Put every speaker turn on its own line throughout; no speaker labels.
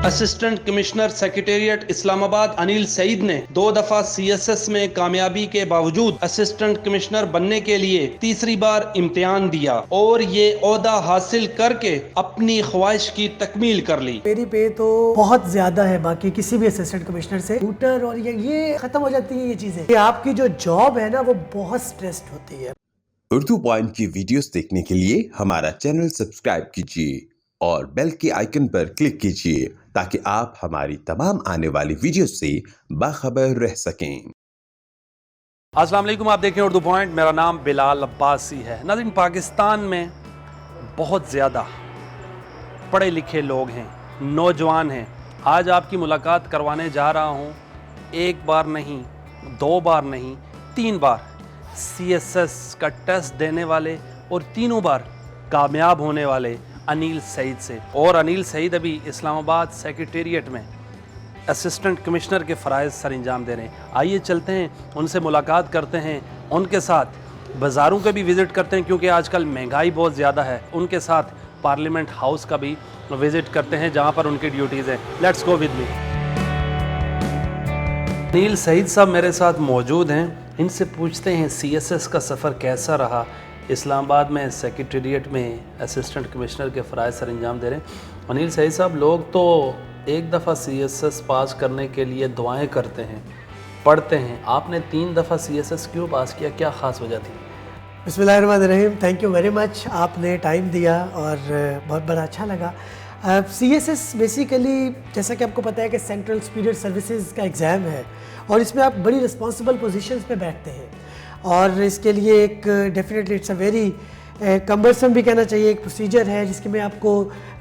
Assistant commissioner secretariat Islamabad Anil Saeed ने 2 दफा CSS में कामयाबी के बावजूद असिस्टेंट कमिश्नर बनने के लिए तीसरी बार इम्तिहान दिया और ये ओहदा हासिल करके अपनी ख्वाहिश की तकमील कर ली।
मेरी पे तो बहुत ज्यादा है बाकी किसी भी असिस्टेंट कमिश्नर से। ट्यूटर और ये खत्म हो जाती है ये चीजें कि आपकी जो जॉब है ना वो बहुत स्ट्रेस्ड होती है।
उर्दू पॉइंट की वीडियोस देखने के लिए हमारा चैनल सब्सक्राइब कीजिए और बेल के आइकन पर क्लिक कीजिए ताकि आप हमारी तमाम आने वाली वीडियोस से बाखबर रह सकें।
अस्सलाम वालेकुम, आप देखें उर्दू पॉइंट। मेरा नाम बिलाल अब्बासी है। नाज़रीन, पाकिस्तान में बहुत ज़्यादा पढ़े लिखे लोग हैं, नौजवान हैं। आज आपकी मुलाकात करवाने जा रहा हूँ, एक बार नहीं, 2 बार नहीं, 3 बार CSS का टेस्ट देने वाले और तीनों बार कामयाब होने वाले अनिल सईद से। और अनिल सईद अभी इस्लामाबाद सेक्रेटेरिएट में असिस्टेंट कमिश्नर के फ़राइज़ सर अंजाम दे रहे हैं। आइए चलते हैं, उनसे मुलाकात करते हैं, उनके साथ बाज़ारों के भी विज़िट करते हैं क्योंकि आजकल महंगाई बहुत ज़्यादा है। उनके साथ पार्लियामेंट हाउस का भी विज़िट करते हैं जहां पर उनकी ड्यूटीज़ हैं। Let's go with me. Anil Saeed साहब मेरे साथ मौजूद हैं, इनसे पूछते हैं CSS का सफ़र कैसा रहा। इस्लामाबाद में सेक्रेटेरिएट में असिस्टेंट कमिश्नर के फ़राइज़ सर अंजाम दे रहे हैं। अनिल सईद साहब, लोग तो एक दफ़ा CSS पास करने के लिए दुआएं करते हैं, पढ़ते हैं, आपने 3 दफ़ा CSS क्यों पास किया, क्या ख़ास वजह थी?
बिस्मिल्लाहिर्रहमानिर्रहीम। थैंक यू वेरी मच, आपने टाइम दिया और बहुत बड़ा अच्छा लगा। CSS बेसिकली जैसा कि आपको पता है कि सेंट्रल सुपीरियर सर्विसेज का एग्ज़ाम है और इसमें आप बड़ी रिस्पॉन्सिबल पोजीशंस पे बैठते हैं और इसके लिए एक definitely it's a very cumbersome भी कहना चाहिए एक प्रोसीजर है जिसके में आपको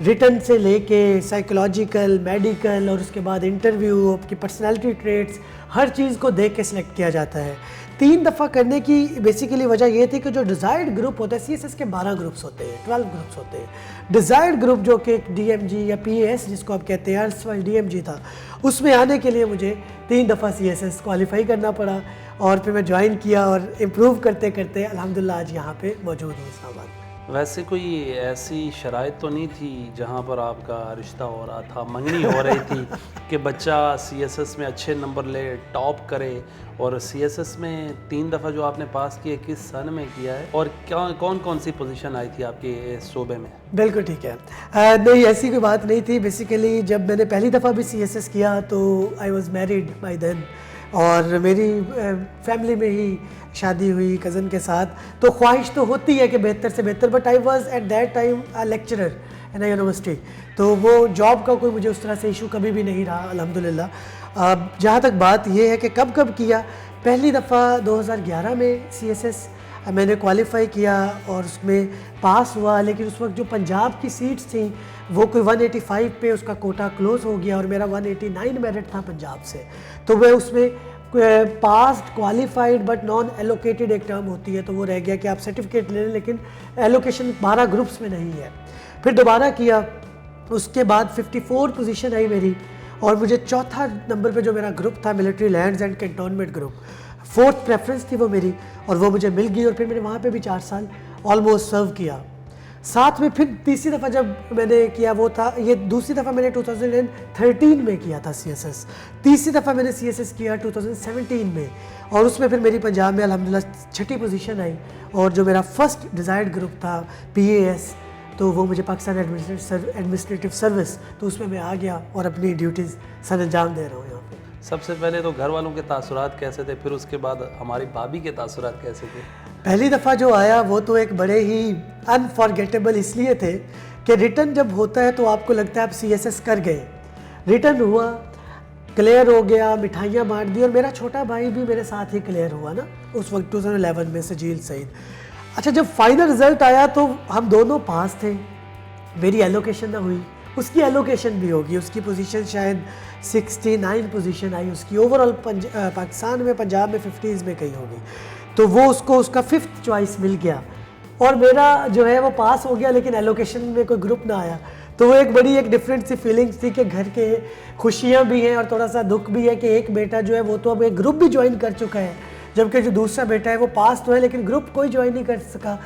रिटन से लेके साइकोलॉजिकल, मेडिकल और उसके बाद इंटरव्यू, आपकी पर्सनालिटी ट्रेट्स, हर चीज़ को देख के सिलेक्ट किया जाता है। 3 दफ़ा करने की बेसिकली वजह ये थी कि जो डिज़ायर्ड ग्रुप होता है, CSS के 12 ग्रुप्स होते हैं, 12 ग्रुप्स होते हैं। डिज़ायर्ड ग्रुप जो कि DMG या PAS जिसको आप कहते हैं, अर्सवाइल DMG था, उसमें आने के लिए मुझे 3 दफ़ा CSS क्वालिफाई करना पड़ा और फिर मैं ज्वाइन किया और इम्प्रूव करते करते अल्हम्दुलिल्लाह आज यहाँ पे मौजूद हूँ इस्लामाबाद।
वैसे कोई ऐसी शराइत तो नहीं थी जहाँ पर आपका रिश्ता हो रहा था, मंगनी हो रही थी कि बच्चा CSS में अच्छे नंबर ले, टॉप करे? और CSS में 3 दफ़ा जो आपने पास किए, किस सन में किया है और क्या कौन कौन सी पोजीशन आई थी आपके इस शोबे में?
बिल्कुल ठीक है। नहीं, ऐसी कोई बात नहीं थी। बेसिकली जब मैंने पहली दफ़ा भी CSS किया तो I was married by then और मेरी फैमिली में ही शादी हुई कज़न के साथ, तो ख्वाहिश तो होती है कि बेहतर से बेहतर, but I was at that time a lecturer in university, तो वो जॉब का कोई मुझे उस तरह से इशू कभी भी नहीं रहा अल्हम्दुलिल्लाह। जहाँ तक बात ये है कि कब किया, पहली दफ़ा 2011 में CSS मैंने क्वालिफ़ाई किया और उसमें पास हुआ, लेकिन उस वक्त जो पंजाब की सीट्स थी वो कोई 185 पे उसका कोटा क्लोज़ हो गया और मेरा 189 मेरिट था पंजाब से, तो मैं उसमें passed qualified but non allocated एक टर्म होती है, तो वो रह गया कि आप सर्टिफिकेट ले लें लेकिन एलोकेशन 12 ग्रुप्स में नहीं है। फिर दोबारा किया, उसके बाद 54 पोजीशन आई मेरी और मुझे चौथा नंबर पे जो मेरा ग्रुप था military lands and cantonment group, 4th preference थी वो मेरी और वो मुझे मिल गई और फिर मैंने वहाँ पे भी 4 साल ऑलमोस्ट सर्व किया। साथ में फिर तीसरी दफ़ा जब मैंने किया वो था, ये दूसरी दफ़ा मैंने 2013 में किया था CSS, तीसरी दफ़ा मैंने CSS किया 2017 में और उसमें फिर मेरी पंजाब में अल्हम्दुलिल्लाह 6ठी पोजीशन आई और जो मेरा फर्स्ट डिज़ायर्ड ग्रुप था PAS, तो वो मुझे पाकिस्तान एडमिनिस्ट्रेटिव सर्विस, तो उसमें मैं आ गया और अपनी ड्यूटीज़ सर अंजाम दे रहा हूँ यहाँ पे।
सबसे पहले तो घर वालों के तासुरात कैसे थे, फिर उसके बाद हमारी भाभी के तासुरात कैसे थे?
पहली दफ़ा जो आया वो तो एक बड़े ही अनफॉरगेटेबल इसलिए थे कि रिटर्न जब होता है तो आपको लगता है आप CSS कर गए, रिटर्न हुआ, क्लियर हो गया, मिठाइयाँ बांट दी और मेरा छोटा भाई भी मेरे साथ ही क्लियर हुआ ना उस वक्त 2011 में, सजील सईद। अच्छा, जब फाइनल रिज़ल्ट आया तो हम दोनों पास थे, मेरी एलोकेशन ना हुई, उसकी एलोकेशन भी होगी, उसकी पोजीशन शायद 69 पोजीशन आई उसकी, ओवरऑल पाकिस्तान में पंजाब में 50s में कहीं होगी, तो वो उसको उसका 5th चॉइस मिल गया और मेरा जो है वो पास हो गया लेकिन एलोकेशन में कोई ग्रुप ना आया, तो वो एक बड़ी एक डिफरेंट सी फीलिंग्स थी कि घर के खुशियाँ भी हैं और थोड़ा सा दुख भी है कि एक बेटा जो है वो तो अब एक ग्रुप भी ज्वाइन कर चुका है, जबकि जो दूसरा बेटा है वो पास तो है लेकिन ग्रुप कोई ज्वाइन नहीं कर सका।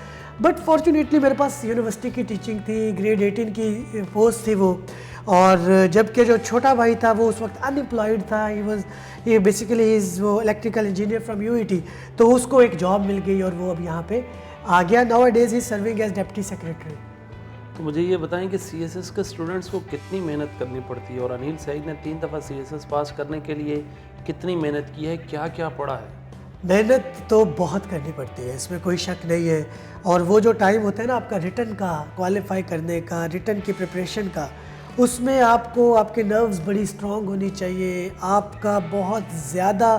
बट फॉर्चुनेटली मेरे पास यूनिवर्सिटी की टीचिंग थी, ग्रेड 18 की पोस्ट थी वो, और जबकि जो छोटा भाई था वो उस वक्त अनएम्प्लॉयड था, ये बेसिकली इज़ वो इलेक्ट्रिकल इंजीनियर फ्रॉम यूईटी, तो उसको एक जॉब मिल गई और वो अब यहाँ पे आ गया। Nowadays is serving as deputy secretary.
तो मुझे ये बताएं कि सीएसएस के स्टूडेंट्स को कितनी मेहनत करनी पड़ती है और अनिल सईद ने 3 दफ़ा सीएसएस पास करने के लिए कितनी मेहनत की है, क्या क्या पढ़ा है?
मेहनत तो बहुत करनी पड़ती है, इसमें कोई शक नहीं है। और वो जो टाइम होता है ना आपका रिटर्न का क्वालिफाई करने का, रिटर्न की प्रिपरेशन का, उसमें आपको आपके नर्व्स बड़ी स्ट्रॉन्ग होनी चाहिए, आपका बहुत ज़्यादा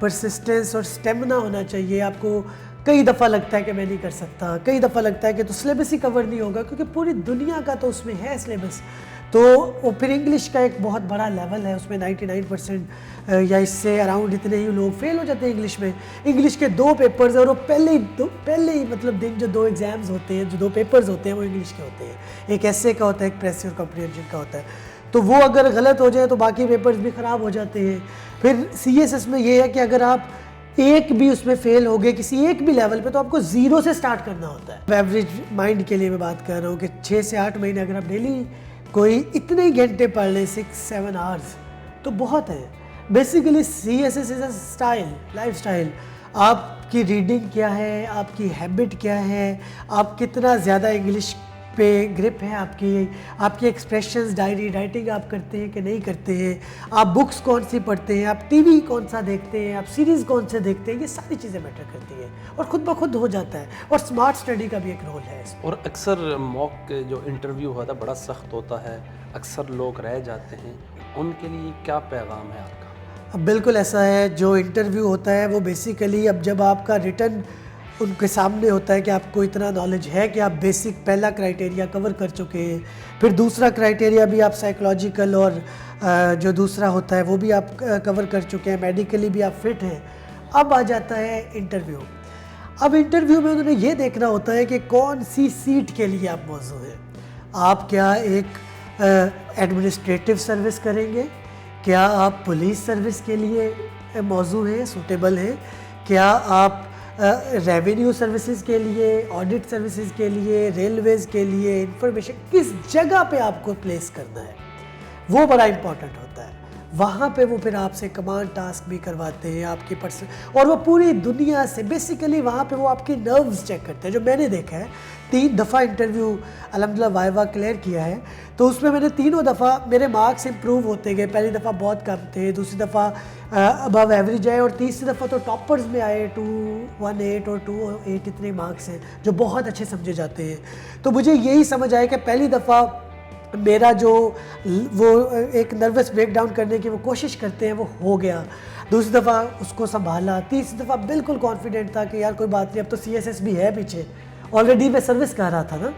परसिस्टेंस और स्टेमिना होना चाहिए। आपको कई दफ़ा लगता है कि मैं नहीं कर सकता, कई दफ़ा लगता है कि तो सिलेबस ही कवर नहीं होगा, क्योंकि पूरी दुनिया का तो उसमें है सिलेबस। तो वो फिर इंग्लिश का एक बहुत बड़ा लेवल है, उसमें 99% या इससे अराउंड इतने ही लोग फेल हो जाते हैं इंग्लिश में। इंग्लिश के 2 पेपर्स और वो पहले ही मतलब दिन जो 2 एग्ज़ाम्स होते हैं, जो 2 पेपर्स होते हैं वो इंग्लिश के होते हैं। एक एसे का होता है, एक प्रेस और कॉम्प्रिहेंशन का होता है। तो वो अगर गलत हो जाए तो बाकी पेपर्स भी ख़राब हो जाते हैं। फिर सीएसएस में ये है कि अगर आप एक भी उसमें फेल हो गए किसी एक भी लेवल पे, तो आपको 0 से स्टार्ट करना होता है। एवरेज माइंड के लिए मैं बात कर रहा हूँ कि 6 से 8 महीने अगर आप डेली कोई इतने ही घंटे पढ़ लें, 6-7 आवर्स, तो बहुत है। Basically CSS is a style, life style. आपकी रीडिंग क्या है, आपकी हैबिट क्या है, आप कितना ज़्यादा इंग्लिश पे ग्रिप है आपकी एक्सप्रेशंस, डायरी राइटिंग आप करते हैं कि नहीं करते हैं, आप बुक्स कौन सी पढ़ते हैं, आप टीवी कौन सा देखते हैं, आप सीरीज़ कौन से देखते हैं, ये सारी चीज़ें मैटर करती हैं और ख़ुद ब खुद हो जाता है। और स्मार्ट स्टडी का भी एक रोल है इसमें।
और अक्सर मॉक जो इंटरव्यू होता है बड़ा सख्त होता है, अक्सर लोग रह जाते हैं, उनके लिए क्या पैगाम है आपका?
अब बिल्कुल ऐसा है, जो इंटरव्यू होता है वो बेसिकली अब जब आपका रिटर्न उनके सामने होता है कि आपको इतना नॉलेज है कि आप बेसिक पहला क्राइटेरिया कवर कर चुके हैं, फिर दूसरा क्राइटेरिया भी आप साइकोलॉजिकल और जो दूसरा होता है वो भी आप कवर कर चुके हैं, मेडिकली भी आप फिट हैं। अब आ जाता है इंटरव्यू। अब इंटरव्यू में उन्होंने ये देखना होता है कि कौन सी सीट के लिए आप मौजू हैं। आप क्या एक एडमिनिस्ट्रेटिव सर्विस करेंगे, क्या आप पुलिस सर्विस के लिए मौजू हैं, सूटेबल हैं, क्या आप रेवेन्यू सर्विसेज के लिए, ऑडिट सर्विसेज के लिए, रेलवेज़ के लिए, इंफॉर्मेशन, किस जगह पे आपको प्लेस करना है वो बड़ा इंपॉर्टेंट होता है। वहाँ पे वो फिर आपसे कमांड टास्क भी करवाते हैं आपकी पर्सन, और वो पूरी दुनिया से बेसिकली वहाँ पे वो आपकी नर्व्स चेक करते हैं। जो मैंने देखा है 3 दफ़ा इंटरव्यू अल्हम्दुलिल्लाह वाइवा क्लियर किया है, तो उसमें मैंने तीनों दफ़ा मेरे मार्क्स इंप्रूव होते गए। पहली दफ़ा बहुत कम थे, दूसरी दफ़ा अबव एवरेज आए और तीसरी दफ़ा तो टॉपर्स में आए। 218 और 208 इतने मार्क्स हैं जो बहुत अच्छे समझे जाते हैं। तो मुझे यही समझ आया कि पहली दफ़ा मेरा जो वो एक नर्वस ब्रेकडाउन करने की वो कोशिश करते हैं वो हो गया, दूसरी दफ़ा उसको संभाला, तीसरी दफ़ा बिल्कुल कॉन्फिडेंट था कि यार कोई बात नहीं, अब तो सीएसएस भी है पीछे, ऑलरेडी मैं सर्विस कर रहा था ना,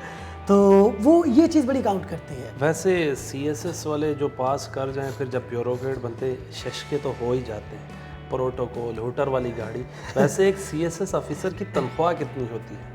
तो वो ये चीज़ बड़ी काउंट करती है।
वैसे सीएसएस वाले जो पास कर जाएं फिर जब ब्यूरोक्रेट बनते शशके तो हो ही जाते हैं, प्रोटोकॉल, होटर वाली गाड़ी। वैसे एक सीएसएस ऑफिसर की तनख्वाह कितनी होती है?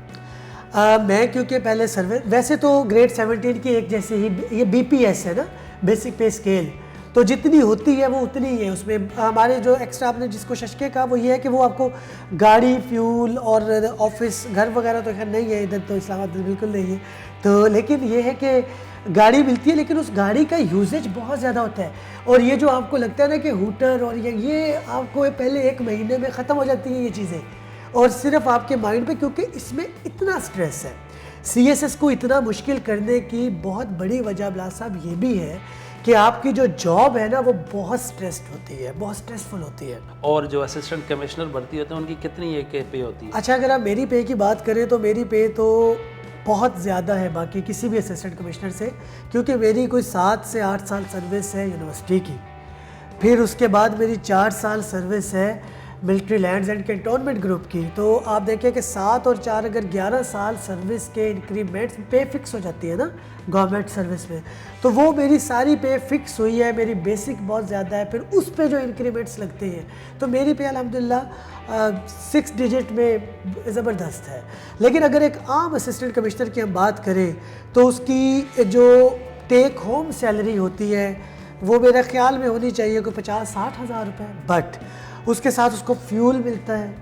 मैं क्योंकि पहले सर्विस, वैसे तो ग्रेड 17 की एक जैसे ही ये बीपीएस है ना, बेसिक पे स्केल, तो जितनी होती है वो उतनी ही है। उसमें हमारे जो एक्स्ट्रा आपने जिसको शशके कहा वो ये है कि वो आपको गाड़ी, फ्यूल और ऑफिस, घर वगैरह तो खैर नहीं है इधर, तो इस्लामाबाद में बिल्कुल नहीं है, तो लेकिन ये है कि गाड़ी मिलती है, लेकिन उस गाड़ी का यूजेज बहुत ज़्यादा होता है। और ये जो आपको लगता है ना कि हूटर और ये आपको पहले 1 महीने में ख़त्म हो जाती हैं ये चीज़ें, और सिर्फ आपके माइंड पे, क्योंकि इसमें इतना स्ट्रेस है। सीएसएस को इतना मुश्किल करने की बहुत बड़ी वजह बिलाल साहब ये भी है कि आपकी जो जॉब है ना वो बहुत स्ट्रेस्ड होती है, बहुत स्ट्रेसफुल होती है।
और जो असिस्टेंट कमिश्नर भर्ती होते हैं उनकी कितनी ये के पे होती है?
अच्छा, अगर आप मेरी पे की बात करें तो मेरी पे तो बहुत ज़्यादा है बाकी किसी भी असिस्टेंट कमिश्नर से, क्योंकि मेरी कोई 7 से 8 साल सर्विस है यूनिवर्सिटी की, फिर उसके बाद मेरी 4 साल सर्विस है military lands and cantonment group की। तो आप देखिए कि 7 और 4 अगर 11 साल सर्विस के इंक्रीमेंट्स पे फिक्स हो जाती है ना गवर्नमेंट सर्विस में, तो वो मेरी सारी पे फिक्स हुई है, मेरी बेसिक बहुत ज़्यादा है, फिर उस पे जो इंक्रीमेंट्स लगते हैं तो मेरी पे अल्हम्दुलिल्लाह 6 डिजिट में ज़बरदस्त है। लेकिन अगर एक आम असिस्टेंट कमिश्नर की हम बात करें तो उसकी जो टेक होम सैलरी होती है वो मेरे ख्याल में होनी चाहिए कोई 50-60 हज़ार रुपये, बट उसके साथ उसको फ्यूल मिलता है,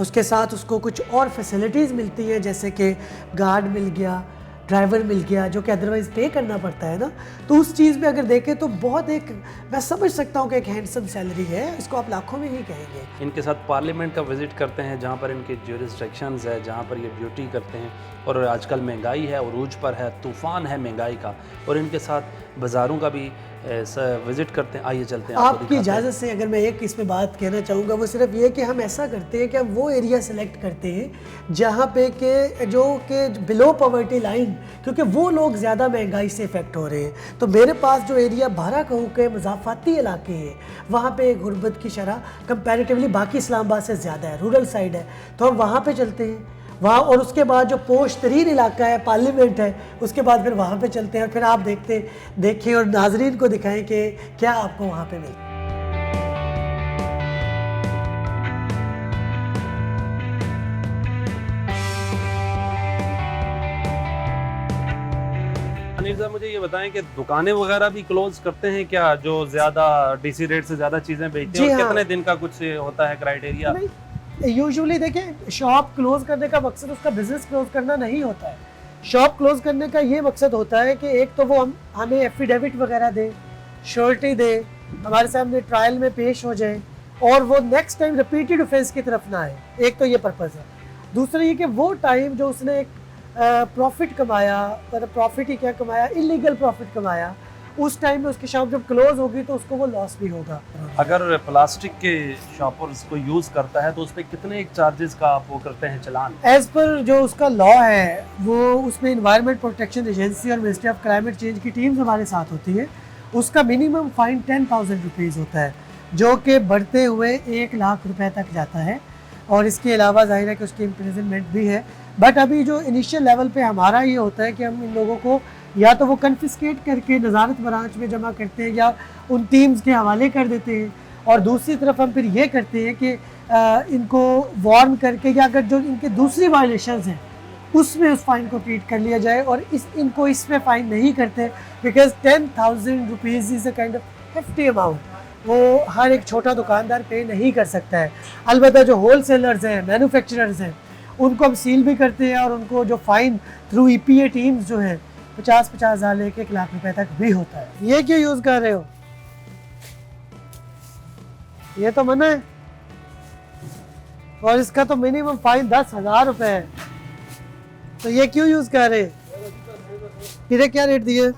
उसके साथ उसको कुछ और फैसिलिटीज़ मिलती हैं, जैसे कि गार्ड मिल गया, ड्राइवर मिल गया जो कि अदरवाइज़ पे करना पड़ता है ना, तो उस चीज़ में अगर देखें तो बहुत एक, मैं समझ सकता हूँ कि एक हैंडसम सैलरी है, इसको आप लाखों में ही कहेंगे।
इनके साथ पार्लियामेंट का विज़िट करते हैं जहाँ पर इनके ज्यूरिसडिक्शंस है, जहाँ पर ये ड्यूटी करते हैं, और आजकल महंगाई है, उरूज पर है, तूफ़ान है महंगाई का, और इनके साथ बाज़ारों का भी विज़िट करते हैं। आइए चलते हैं,
आपकी इजाज़त से अगर मैं एक इसमें बात कहना चाहूँगा वो सिर्फ ये कि हम ऐसा करते हैं कि हम वो एरिया सेलेक्ट करते हैं जहाँ पे के जो कि बिलो पॉवर्टी लाइन, क्योंकि वो लोग ज़्यादा महंगाई से इफ़ेक्ट हो रहे हैं। तो मेरे पास जो एरिया भारा कहूँ के मज़ाफ़ाती इलाके हैं, वहाँ पे गुर्बत की शरह कंपैरेटिवली बाकी इस्लामाबाद से ज़्यादा है, रूरल साइड है, तो हम वहाँ पे चलते हैं वहाँ। और उसके बाद जो पोश तरीन इलाका है, पार्लियामेंट है, उसके बाद फिर वहाँ पे चलते हैं और फिर आप देखें और नाजरीन को दिखाएं कि क्या आपको वहाँ पे मिलता है।
अनिल साहब, मुझे ये बताएं कि दुकानें वगैरह भी क्लोज करते हैं क्या, जो ज़्यादा डीसी रेट से ज़्यादा चीज़ें बेचते हैं, और कितने दिन का कुछ होता है क्राइटेरिया?
यूजुअली देखें, शॉप क्लोज करने का मकसद उसका बिजनेस क्लोज करना नहीं होता है। शॉप क्लोज करने का ये मकसद होता है कि एक तो वो हमें एफिडेविट वगैरह दे, श्योरिटी दे, हमारे सामने ट्रायल में पेश हो जाए, और वो नेक्स्ट टाइम रिपीटेड ऑफेंस की तरफ ना आए। एक तो ये पर्पज़ है। दूसरा ये कि वो टाइम जो उसने एक प्रॉफिट कमाया, मतलब प्रॉफिट ही क्या कमाया, इलीगल प्रॉफिट कमाया, उस टाइम में उसकी शॉप जब क्लोज होगी तो उसको वो लॉस भी होगा।
अगर प्लास्टिक के शॉपर्स को यूज़ करता है तो उस पर कितने एक चार्जेस का आप वो करते हैं चालान?
एज पर जो उसका लॉ है वो उसमें इन्वायरमेंट प्रोटेक्शन एजेंसी और मिनिस्ट्री ऑफ क्लाइमेट चेंज की टीम्स हमारे साथ होती है। उसका मिनिमम फाइन 10,000 रुपीज़ होता है, जो कि बढ़ते हुए 1 लाख रुपए तक जाता है, और इसके अलावा जाहिर है कि उसकी इम्प्रिजनमेंट भी है। बट अभी जो इनिशियल लेवल पे हमारा ये होता है कि हम इन लोगों को या तो वो कन्फिस्केट करके नज़ारत ब्रांच में जमा करते हैं या उन टीम्स के हवाले कर देते हैं, और दूसरी तरफ हम फिर ये करते हैं कि इनको वार्न करके, या अगर जो इनके दूसरी वायलेशंस हैं उसमें उस फाइन को ट्रीट कर लिया जाए, और इनको इसमें फ़ाइन नहीं करते, because 10,000 rupees is a kind of hefty amount, वो हर एक छोटा दुकानदार पे नहीं कर सकता है। अलबत्ता जो होल सेलर्स हैं, मैन्युफैक्चरर्स हैं, उनको हम सील भी करते हैं, और उनको जो फ़ाइन थ्रू EPA टीम्स जो है 50-50 हज़ार लेके 1 लाख रुपए तक भी होता है। ये क्यों यूज़ कर रहे हो? ये तो मना है, और इसका तो मिनिमम फाइन 10,000 रुपए है, तो ये क्यों यूज़ कर रहे? फिर क्या रेट दिए?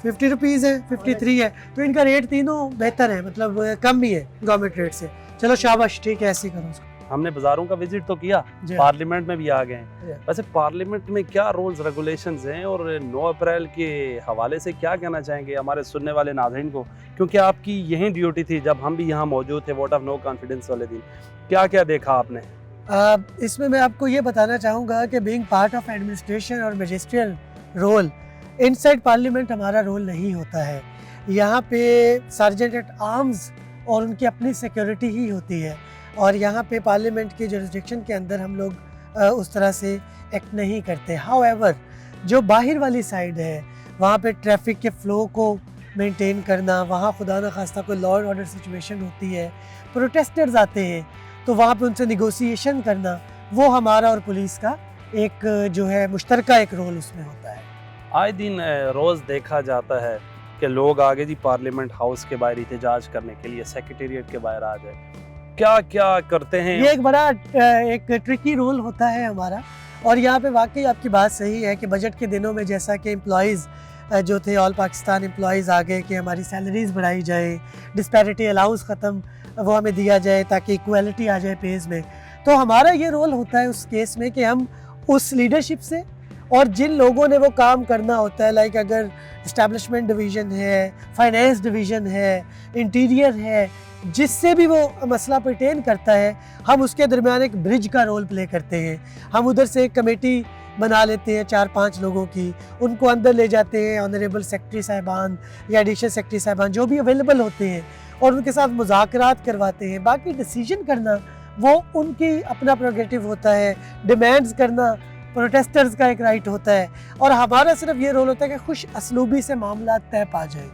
50 रुपीज़ है, 53 है, तो इनका रेट तीनों बेहतर है, मतलब कम ही है गवर्नमेंट रेट से। चलो शाबाश, ठीक है, ऐसे करो उसको।
हमने बाजारों का विजिट तो किया, पार्लियामेंट में भी आ गए हैं। वैसे पार्लियामेंट में क्या रूल्स रेगुलेशंस हैं, और 9 अप्रैल के हवाले से क्या कहना चाहेंगे हमारे सुनने वाले नाज़रीन को, क्योंकि आपकी यही ड्यूटी थी जब हम भी यहाँ मौजूद थे वोट ऑफ नो कॉन्फिडेंस वाले दिन। क्या क्या देखा आपने?
इसमें मैं आपको ये बताना चाहूँगा कि बीइंग पार्ट ऑफ एडमिनिस्ट्रेशन और मैजिस्ट्रियल रोल, इनसाइड पार्लियामेंट हमारा रोल नहीं होता है। यहाँ पे सर्जेंट एट आर्म्स और उनकी अपनी सिक्योरिटी ही होती है, और यहाँ पे पार्लियामेंट के जुरिसडिक्शन के अंदर हम लोग उस तरह से एक्ट नहीं करते। हाउएवर जो बाहर वाली साइड है, वहाँ पे ट्रैफिक के फ़्लो को मेंटेन करना, वहाँ खुदा न खास्ता कोई लॉ एंड ऑर्डर सिचुएशन होती है, प्रोटेस्टर्स आते हैं, तो वहाँ पे उनसे निगोसिएशन करना, वो हमारा और पुलिस का एक जो है मुश्तरका एक रोल उसमें होता है।
आए दिन रोज़ देखा जाता है कि लोग आगे जी पार्लियामेंट हाउस के बाहर एहतजाज करने के लिए सेक्रेटेरिएट के बाहर आ जाए, क्या क्या करते हैं?
ये एक बड़ा एक ट्रिकी रोल होता है हमारा, और यहाँ पे वाकई आपकी बात सही है कि बजट के दिनों में जैसा कि एम्प्लॉइज़ जो थे, ऑल पाकिस्तान एम्प्लॉइज़ आ गए कि हमारी सैलरीज़ बढ़ाई जाए, डिस्पैरिटी अलाउंस ख़त्म वो हमें दिया जाए ताकि इक्वालिटी आ जाए पेज़ में। तो हमारा ये रोल होता है उस केस में कि हम उस लीडरशिप से, और जिन लोगों ने वो काम करना होता है, लाइक अगर इस्टेब्लिशमेंट डिवीज़न है, फाइनेंस डिवीज़न है, इंटीरियर है, जिससे भी वो मसला पर्टेन करता है, हम उसके दरमियान एक ब्रिज का रोल प्ले करते हैं। हम उधर से एक कमेटी बना लेते हैं 4-5 लोगों की, उनको अंदर ले जाते हैं, ऑनरेबल सेक्रेटरी साहिबान या एडिशनल सेक्रेटरी साहिबान जो भी अवेलेबल होते हैं, और उनके साथ मुज़ाकरात करवाते हैं। बाकी डिसीजन करना वो उनकी अपना प्रोग्रेटिव होता है, डिमांड्स करना प्रोटेस्टर्स का एक राइट होता है, और हमारा सिर्फ ये रोल होता है कि खुश असलूबी से मामला तय पा जाए।